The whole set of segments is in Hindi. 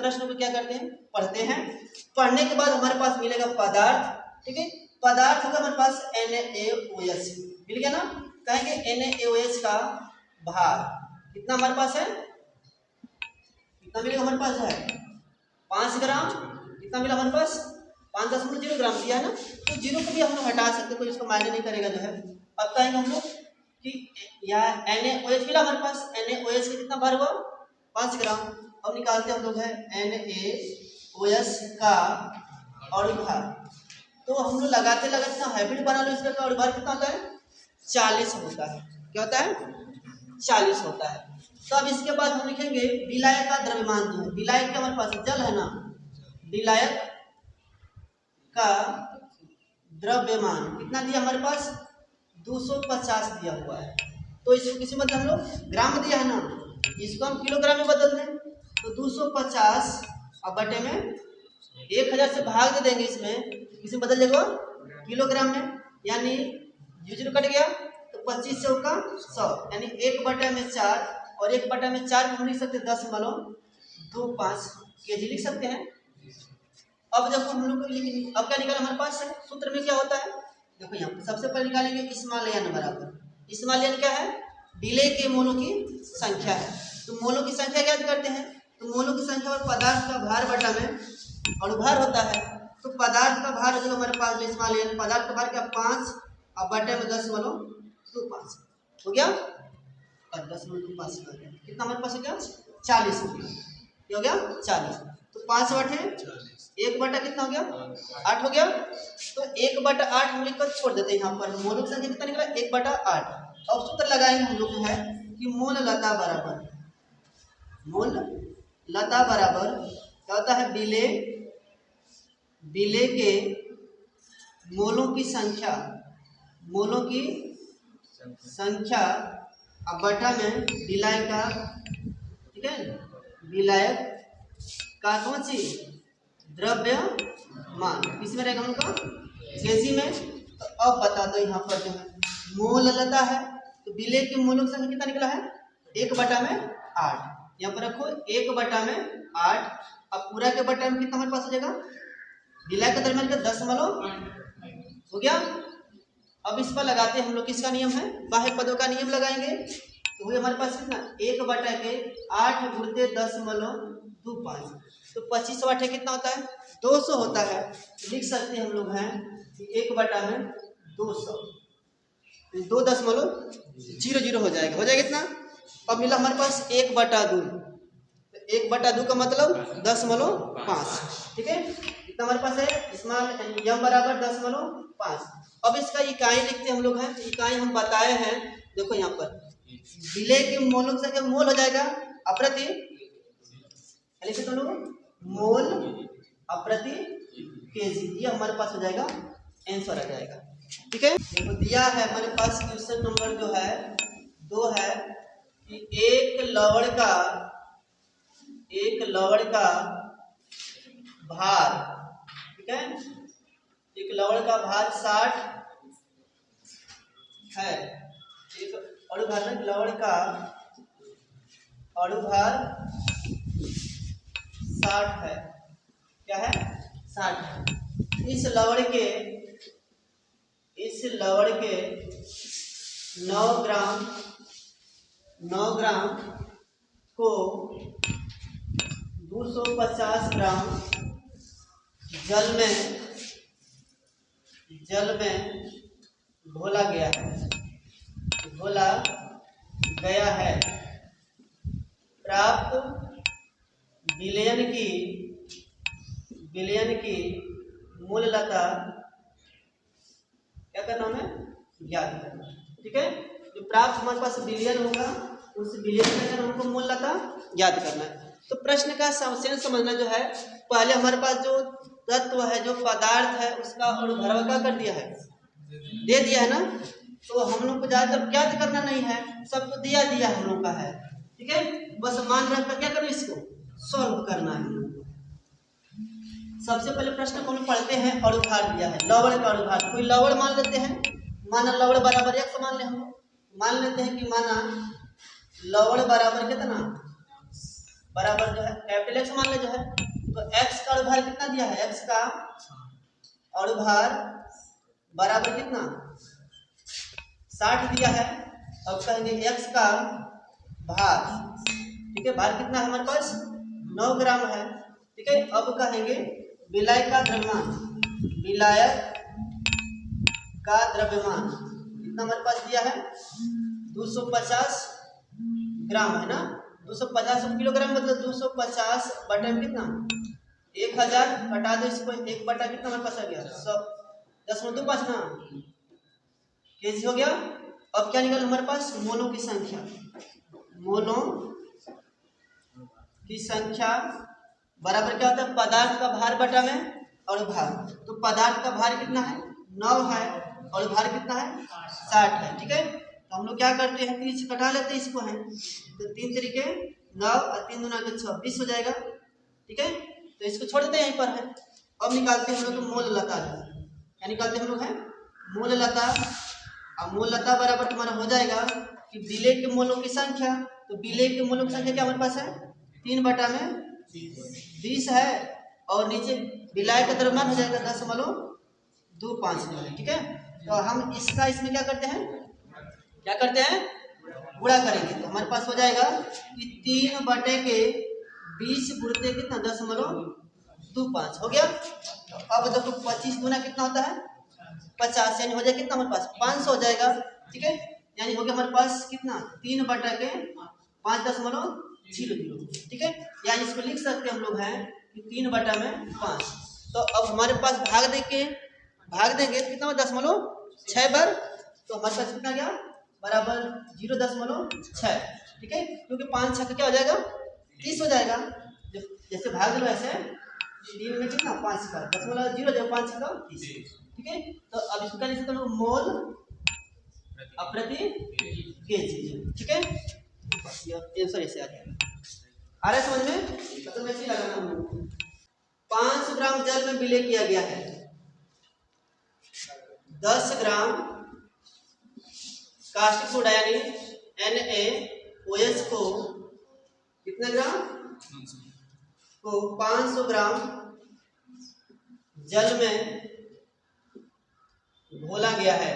प्रश्न को क्या करते हैं, पढ़ते हैं। पढ़ने के बाद हमारे पास मिलेगा पदार्थ, ठीक है। पदार्थ होगा हमारे पास NaOH, मिल गया ना। कहेंगे NaOH का भार कितना हमारे पास है, कितना मिलेगा हमारे पास है 5 ग्राम। कितना मिला हमारे पास 5.0 ग्राम दिया है ना, तो जीरो को भी हम लोग हटा सकते हैं, कोई इसको मायने नहीं करेगा जो है। अब कहेंगे हम लोग कि यहाँ NaOH मिला हमारे पास, NaOH का कितना भार हुआ 5 ग्राम। अब निकालते हम लोग है NaOH का और भार, तो हम लोग लगाते लगाते ना हाइब्रिड बना लो इसका, और भार कितना होता है 40 होता है। क्या होता है 40 होता है। तो अब इसके बाद हम लिखेंगे विलायक का द्रव्यमान जो है, विलायक का हमारे पास जल है ना, विलायक का द्रव्यमान कितना दिया हमारे पास 250 दिया हुआ है। तो इसको किसी मतलब हम लोग ग्राम में दिया है ना, इसको हम किलोग्राम में बदल दें, तो 250 अब बटे में 1000 से भाग दे देंगे, इसमें किसी बदल जाएगा किलोग्राम में, यानी 0 कट गया तो 25 से होगा 100, यानी 1/4 और 1/4 हम लिख सकते 10.25 kg लिख सकते हैं। अब देखो हम लोग अब क्या निकाला हमारे पास है, सूत्र में क्या होता है, देखो यहाँ सबसे पहले निकालेंगे इस्मालियन बराबर, इस्मालियन क्या है विलेय के मोलों की संख्या है। तो मोलों की संख्या याद करते हैं, तो मोलों की संख्या और पदार्थ का भार बटा में अणुभार होता है। तो पदार्थ का भार जो हमारे पास जो इस्मालियन पदार्थ का भार क्या 5 और बटे में 10.25 हो गया, और 10.25 कितना हमारे पास हो गया 40 हो गया, क्या हो गया 40। तो 5 बटे 1 बटा कितना हो गया 8 हो गया, तो 1/8 हम लिखकर छोड़ देते हैं। यहाँ पर मोलों की संख्या कितना निकला 1/8। अब सूत्र लगाएंगे हम लोग जो है कि मोल लता बराबर, मोल लता बराबर क्या होता है विलेय के मोलों की संख्या, मोलों की संख्या अब बटा में विलायक का, ठीक है, विलायक का कौन सी द्रव्यमान किसमें रहेगा हम लोग का केजी में। तो अब बता दो यहाँ पर जो है मोल लता है, तो विलेय के मोलों की संख्या कितना निकला है 1/8, यहाँ पर रखो 1/8। अब पूरा के बटा में कितना हमारे पास हो जाएगा विलायक का द्रव्यमान का 10 हो गया। अब इस पर लगाते हैं हम लोग किसका नियम है, बाह्य पदों का नियम लगाएंगे, तो हुए हमारे पास कितना 1/8 × 10.25, तो 25 कितना होता है 200 होता है। लिख सकते हैं हम लोग हैं कि 1/200, 2.00 हो जाएगा, कितना। अब मिला हमारे पास 1/2, 1/2 का मतलब 10.5, ठीक है। कितना हमारे पास है स्मॉल यम बराबर 10.5। अब इसका इकाई लिखते हम लोग हैं, इकाई हम बताए हैं, देखो यहाँ पर विलेय के मोलों की संख्या मोल हो जाएगा अप्रति, लिखे तो लोग मोल अप्रति केजी, ये हमारे पास हो जाएगा आंसर आ जाएगा, ठीक है। देखो दिया है हमारे पास क्वेश्चन नंबर जो है 2 है कि एक लवण का भार, ठीक है, एक लवण का भार 60 है, एक अणुभार लवण का अणुभार 60 है, क्या है 60 है। इस लवण के 9 ग्राम को 250 ग्राम जल में घोला गया है। प्राप्त विलयन की मूल लता क्या करना हमें ज्ञात करना, ठीक है। जो प्राप्त हमारे पास विलयन होगा उस विलयन का हमको मूल लता ज्ञात करना है। तो प्रश्न का सेंस समझना जो है, पहले हमारे पास जो तत्व है जो पदार्थ है उसका अणुभार क्या कर दिया है दे दिया है ना, तो हम लोग को ज्यादातर ज्ञात करना नहीं है, सबको दिया हम लोग का है, ठीक है। बस मान रखकर क्या करना इसको सॉल्व करना है। सबसे पहले प्रश्न को हम पढ़ते हैं, अणुभार दिया है लवण का अणुभार, कोई लवण मान लेते हैं, माना लवण बराबर 1 मान ले, हम मान लेते हैं कि माना लवण बराबर कितना बराबर जो है कैपिटल एक्स मान ले जो है, तो एक्स का भार कितना दिया है, एक्स का और भार बराबर कितना 60 दिया है। अब कहेंगे एक्स का भार, ठीक है, भार कितना है हमारे पास 9 ग्राम है, ठीक है। अब कहेंगे विलायक का द्रव्यमान, विलायक का द्रव्यमान कितना हमारे पास दिया है 250 ग्राम है ना, 250 किलोग्राम मतलब 250 बटे में कितना 1000, घटा दो इसको, 1 बटा कितना हमारे पास आ गया 10.25 ना केजी हो गया। अब क्या निकल हमारे पास मोलों की संख्या, मोलों की संख्या बराबर क्या होता है पदार्थ का भार बटा में और भार, तो पदार्थ का भार कितना है 9 है और भार कितना है 60 है, ठीक है। तो हम लोग क्या करते हैं 30 कटा लेते हैं इसको है, तो 3 तरीके 9 और 3 दूना 6 20 हो जाएगा, ठीक है। तो इसको छोड़ देते हैं यहीं पर है। अब निकालते हैं हम लोग मोल लता, क्या निकालते हैं हम लोग है मोल लता। अब मोल लता बराबर तुम्हारा हो जाएगा कि विलेय के मोलों की संख्या, तो विलेय के मोलों की संख्या क्या हमारे पास है 3 बटा में 20 है और नीचे विलाय का द्रव्यमान हो जाएगा 10.25 जो है, ठीक है। तो हम इसका इसमें क्या करते हैं गुणा करेंगे, तो हमारे पास हो जाएगा कि 3 बटे के 20 गुणते कितना 10.25 हो गया। तो अब देखो 25 गुना कितना होता है 50, यानी हो जाएगा कितना हमारे पास 500 हो जाएगा, ठीक है। यानी हो गया हमारे पास कितना 3 बटा के 5.00, ठीक है। यानी इसको लिख सकते हैं हम लोग हैं कि 3 बटा में 5। तो अब हमारे पास भाग देंगे कितना 10.6 बार, तो हमारे पास कितना गया बराबर 0.6, ठीक है, क्योंकि 5 छक्के क्या हो जाएगा 30 हो जाएगा, जैसे भाग दो ऐसे 3 में कितना 5 का 0.5 छक्का 30, ठीक है। तो अब इसको क्या लिख सकते हैं मोल प्रति केजी, ठीक है। आंसर ऐसे आ जाएगा, आ रहा है समझ में, मतलब मैं ऐसे लगाना हम लोग 500 ग्राम जल में विलय किया गया है 10 ग्राम कास्टिक सोडा यानी NaOH को कितना ग्राम को 500 ग्राम जल में घोला गया है।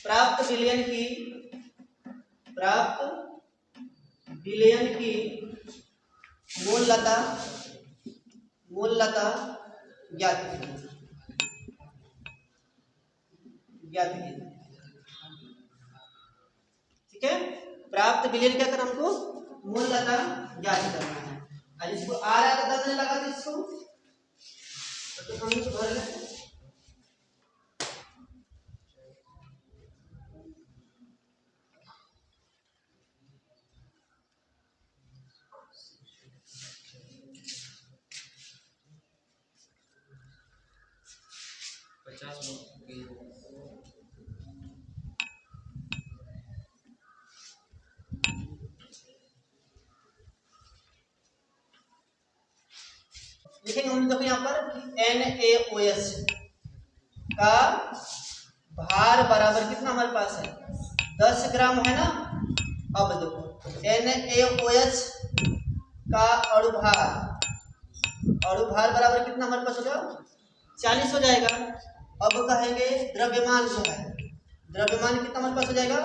प्राप्त विलयन की मोल लता ज्ञात कीजिए, ठीक है। प्राप्त विलयन क्या करना हमको मोल लता ज्ञात करना है। और इसको आ रहा है 10 लगा दो इसको, तो हम इसको भर लें। लिखेंगे हम देखो यहाँ पर कि NaOH का भार बराबर कितना हमारे पास है 10 ग्राम है ना। अब देखो NaOH का अणुभार बराबर कितना हमारे पास होगा 40 हो जाएगा। अब कहेंगे द्रव्यमान जो है, द्रव्यमान कितना हमारे पास हो जाएगा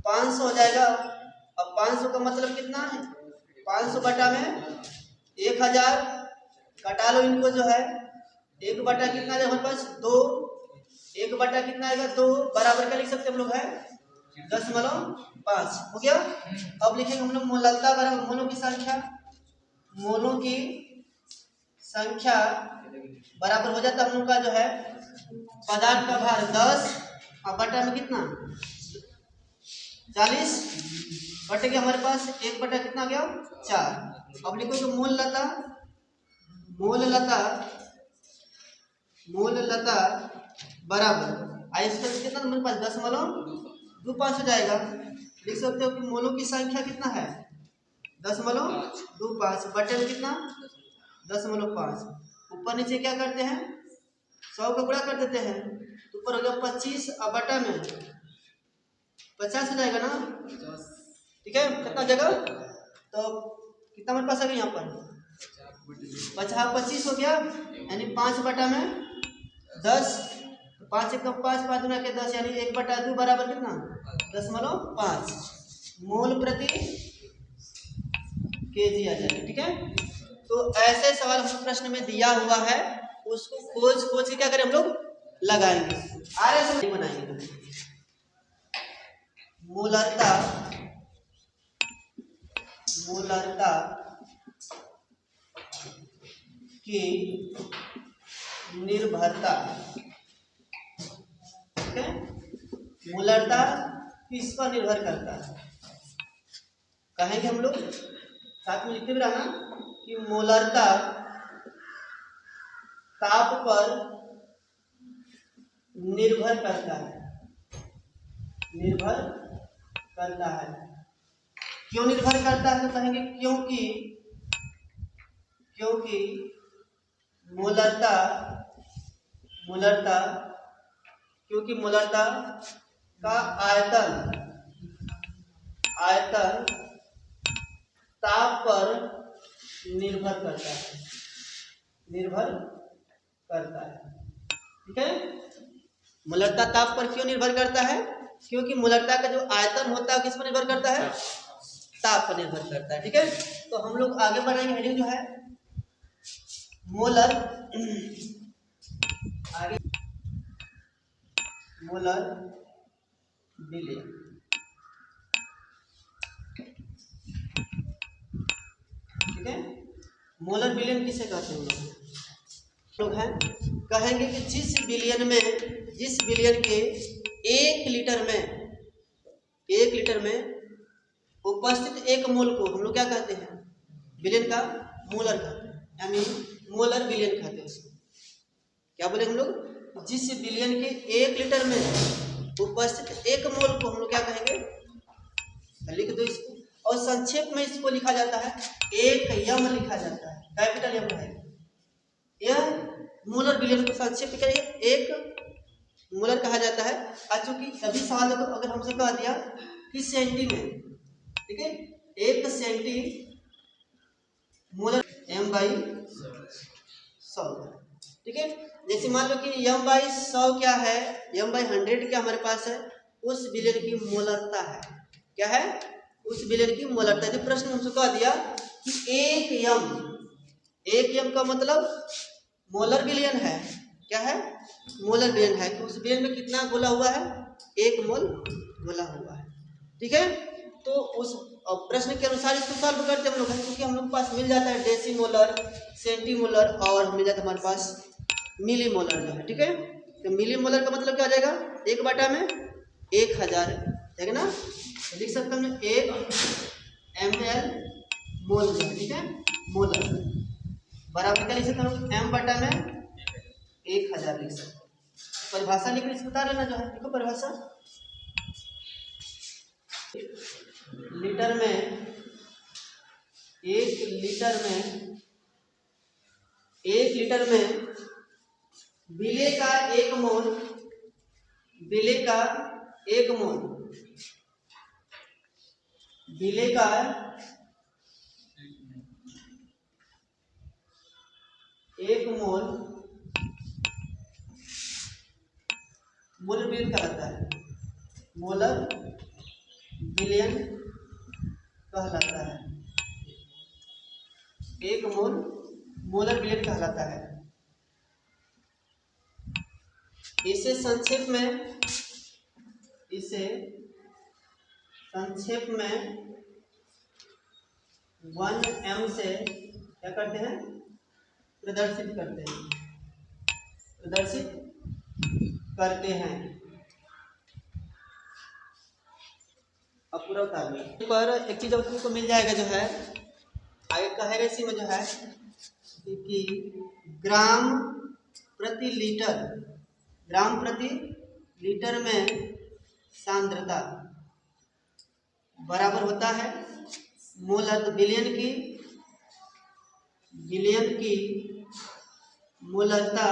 500 हो जाएगा। अब 500 का मतलब कितना है 500 बटा में 1000, कटा लो इनको जो है 1 बटा कितना है हमारे पास 2, 1 बटा कितना आएगा 2 बराबर क्या लिख सकते हम लोग है 10.5 हो गया। अब लिखेंगे हम लोग मोललता बराबर मोलों की संख्या बराबर हो जाता है हम लोग का जो है पदार्थ का भार 10 और बटा में कितना 40 बटे के हमारे पास 1 बटा कितना गया 4। अब लिखो तो मोल लता बराबर आइसक्रीम कितना हमारे पास 10.25 हो जाएगा। लिख सकते हो कि मोलों की संख्या कितना है 10.25 बटे में कितना 10.5। ऊपर नीचे क्या करते हैं 100 का गुणा कर देते हैं, तो ऊपर हो गया 25 और बटा में 50 हो जाएगा ना, ठीक है, कितना जगह, तो कितना हमारे पास आ गया यहाँ पर 50 हो गया, यानी 5/10, 5 एक 5, 5 दूना के 10, यानी 1/2 बराबर कितना 10.5 मोल प्रति केजी आ जाएगा। ठीक है, तो ऐसे सवाल हम प्रश्न में दिया हुआ है, उसको खोज के क्या करें हम लोग लगाएंगे, आरएस बनाएंगे। मोलरता की निर्भरता, ठीक है, मोलरता किस पर निर्भर करता है, कहेंगे हम लोग, साथ में लिखते भी रहना कि मोलरता ताप पर निर्भर करता है, क्यों निर्भर करता है, तो कहेंगे क्योंकि मोलरता का आयतन ताप पर निर्भर करता है। ठीक है, मोलरता ताप पर क्यों निर्भर करता है, क्योंकि मोलरता का जो आयतन होता है किस पर निर्भर करता है, ताप पर निर्भर करता है। ठीक है, तो हम लोग आगे बढ़ेंगे, हेडिंग जो है मोलर विलयन। ठीक है, मोलर विलयन किसे कहते हैं लोग हैं, कहेंगे कि जिस विलयन के 1 लीटर में उपस्थित 1 मोल को हम लोग क्या कहते हैं, विलयन का मोलर कहते हैं, यानी मोलर विलयन कहते हैं उसको। क्या बोले हम लोग, जिस विलयन के 1 लीटर में उपस्थित 1 मोल को हम लोग क्या कहेंगे, लिख दो इसको, और संक्षेप में इसको लिखा जाता है 1 यम लिखा जाता है, कैपिटल यम है। यह मोलर विलयन को संक्षेप में 1 मोलर कहा जाता है। चूंकि सभी सवाल को अगर हमसे कह दिया कि सेंटी में, ठीक है, 1 सेंटी मोलर m/100, ठीक है, जैसे मान लो कि m/100 क्या है, m/100 क्या हमारे पास है, उस विलयन की मोलरता है, क्या है, उस विलयन की मोलरता। जो प्रश्न हमसे कह दिया कि 1 यम का मतलब मोलर विलयन है, क्या है, मोलर विलयन है, तो उस विलयन में कितना घोला हुआ है, 1 मोल घोला हुआ है। ठीक है, तो उस प्रश्न के अनुसार इसको सॉल्व करते हम लोग, क्योंकि हम लोग के पास मिल जाता है डेसीमोलर, सेंटीमोलर और मिल जाता है हमारे पास मिलीमोलर जो है। ठीक है, तो मिलीमोलर का मतलब क्या आ जाएगा, 1/1000 है ना, तो लिख सकते हैं 1 ml मोल जो है, ठीक है, मोलर बराबर क्या लिख सकते हैं, m/1000 लिख सकते हैं। परिभाषा लिख इसको बता लेना जो है, देखो परिभाषा, लीटर में 1 लीटर में विलय का 1 मोल विलय का 1 मोल मोलर विलयन कहलाता है, मोलर विलयन कहलाता है, 1 मोल मोलर विलयन कहलाता है। इसे संक्षेप में 1m से क्या करते हैं, प्रदर्शित करते हैं। अब पूरा उतार पर एक चीज अब तुमको मिल जाएगा जो है, आगे कहेगा इसी में जो है कि ग्राम प्रति लीटर में सांद्रता बराबर होता है मोलर विलयन की मोलरता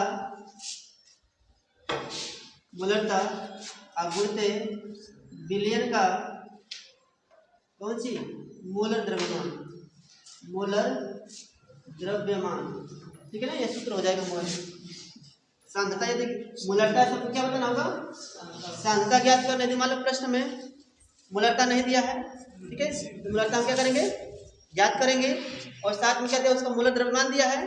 गुणित विलयन का कौन सी? मोलर द्रव्यमान, मोलर द्रव्यमान, ठीक है ना। यह सूत्र हो जाएगा मोल। सांद्रता यदि मोलरता सबको क्या बताना होगा? सांद्रता ज्ञात करने यदि मान लो प्रश्न में मोलरता नहीं दिया है, ठीक है, तो मोलरता हम क्या करेंगे? ज्ञात करेंगे। और साथ में क्या दिया? उसका मोलर द्रव्यमान दिया है।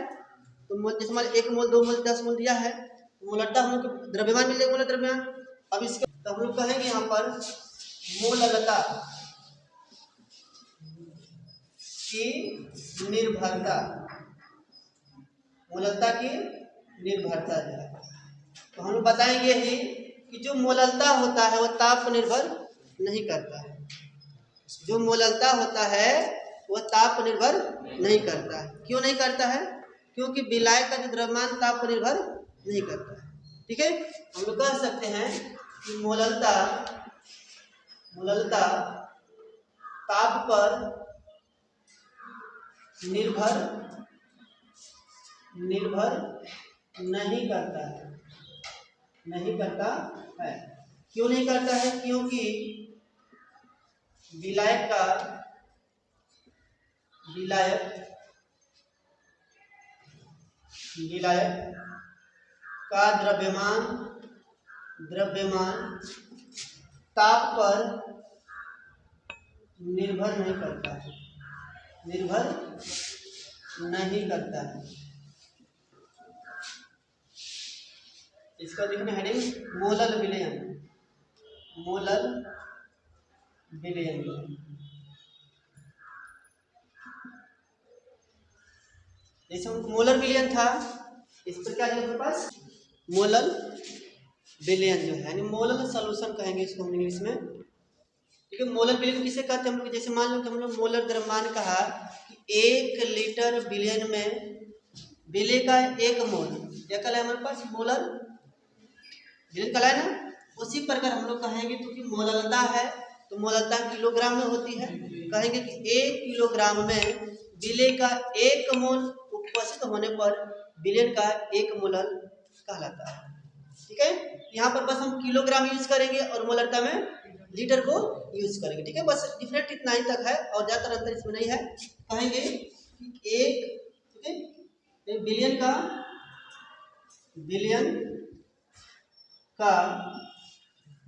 तो जैसे मान 1 मोल 2 मोल 10 मोल दिया है, तो मोलरता हम लोग द्रव्यमान मिल जाएगा, मोलर द्रव्यमान। अब इसके तो हम लोग कहेंगे यहाँ पर मोलरता की निर्भरता, मोलरता की निर्भरता जो है, तो हम लोग बताएंगे ही कि जो मोलरता होता है वो ताप पर निर्भर नहीं करता है। जो मोलरता होता है वो ताप पर निर्भर नहीं करता है। क्यों नहीं करता है? क्योंकि विलायक का जो द्रव्यमान ताप पर निर्भर नहीं करता है, ठीक है। हम लोग कह सकते हैं कि मोलरता ताप पर निर्भर नहीं करता है, नहीं करता है। क्यों नहीं करता है? क्योंकि विलायक का द्रव्यमान ताप पर निर्भर नहीं करता है, इसका लिखना हेडिंग मोलर विलयन, जैसे मोलर विलयन था, इस पर क्या है हमारे पास? मोलर विलयन जो है, यानी मोलर सॉल्यूशन कहेंगे इसको हम इंग्लिश में, ठीक है। मोलर विलयन किसे कहते हैं हम लोग? जैसे मान लो कि हम लोग मोलर द्रव्यमान कहा कि 1 लीटर विलयन में विलय का 1 मोल, क्या कहला है हमारे पास? मोलर विलयन कहला है ना। उसी प्रकार हम लोग कहेंगे तो कि मोलरता है, तो मोलरता किलोग्राम में होती है। कहेंगे कि 1 किलोग्राम में विलय का 1 मोल उपस्थित होने पर विलयन का 1 मोलर कहलाता है, ठीक है। यहाँ पर बस हम किलोग्राम यूज करेंगे और मोलरता में लीटर को यूज करेंगे, ठीक है। बस डिफरेंट इतना ही तक है और ज्यादातर अंतर इसमें नहीं है। कहेंगे कि एक, ठीक है, विलयन का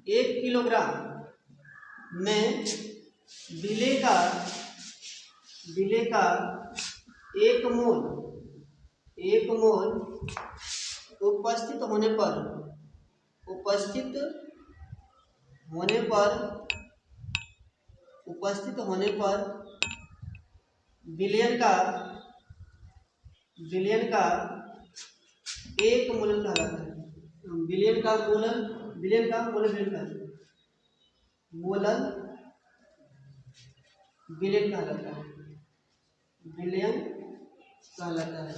1 किलोग्राम में विलय का 1 मोल उपस्थित होने पर विलयन का 1 मोल कहलाता है। विलयन का मोलर विलयन कहलाता है।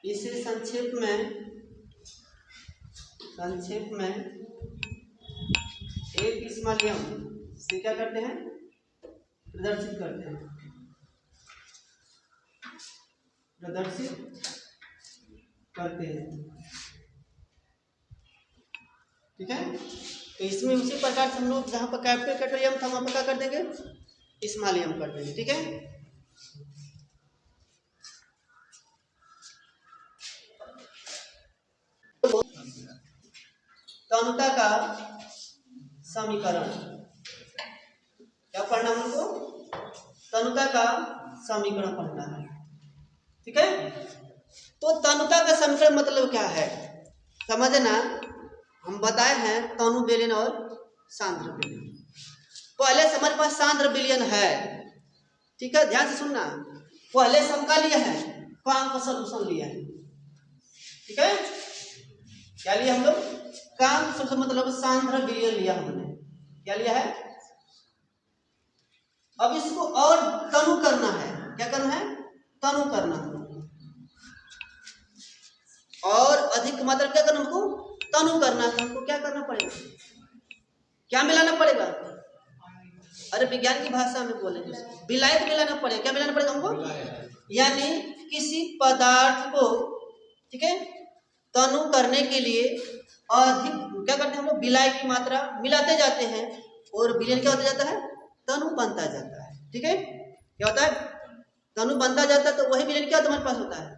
इसे संक्षेप में एक इस्मालियम से क्या करते हैं? प्रदर्शित करते हैं, ठीक है। तो इसमें उसी प्रकार से हम लोग जहाँ पर कैपिटल कैटोरियम था वहाँ पर क्या कर देंगे? इस्मालियम कर देंगे, ठीक है। तनुता का समीकरण क्या पढ़ना हमको? तनुता का समीकरण पढ़ना है, ठीक है। तो तनुता का समीकरण मतलब क्या है समझना। हम बताए हैं तनु विलयन और सांद्र विलयन। पहले से हमारे पास सांद्र विलयन है, ठीक है, ध्यान से सुनना। पहले से हम क्या लिया है? काम का सॉल्यूशन लिया है, ठीक है। क्या लिया हम लोग? काम सबसे मतलब सांद्र विलयन लिया हमने। क्या लिया है? अब इसको और तनु करना है। क्या करना है? तनु करना है। और अधिक मात्रा क्या करना हमको? तनु करना है। हमको क्या करना पड़ेगा? क्या मिलाना पड़ेगा? अरे विज्ञान की भाषा में बोले विलायक मिलाना पड़ेगा। क्या मिलाना पड़ेगा हमको? यानी किसी पदार्थ को, ठीक है, तनु करने के लिए अधिक क्या करते हैं हम लोग, विलय की मात्रा मिलाते जाते हैं और विलयन क्या होता जाता है, तनु बनता जाता है। ठीक है, क्या होता है, तनु बनता जाता है, तो वही विलयन क्या तुम्हारे पास होता है,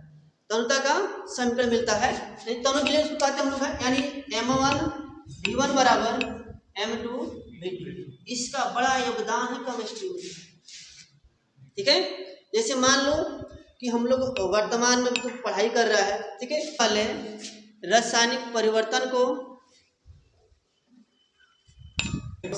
तनुता का समीकरण मिलता है। तनु विलयन इसको कहते हैं हम लोग है, यानी M1V1 बराबर M2V2। इसका बड़ा योगदान है केमिस्ट्री में। ठीक है, जैसे मान लो कि हम लोग वर्तमान में तो पढ़ाई कर रहा है, ठीक है, पहले रासायनिक परिवर्तन को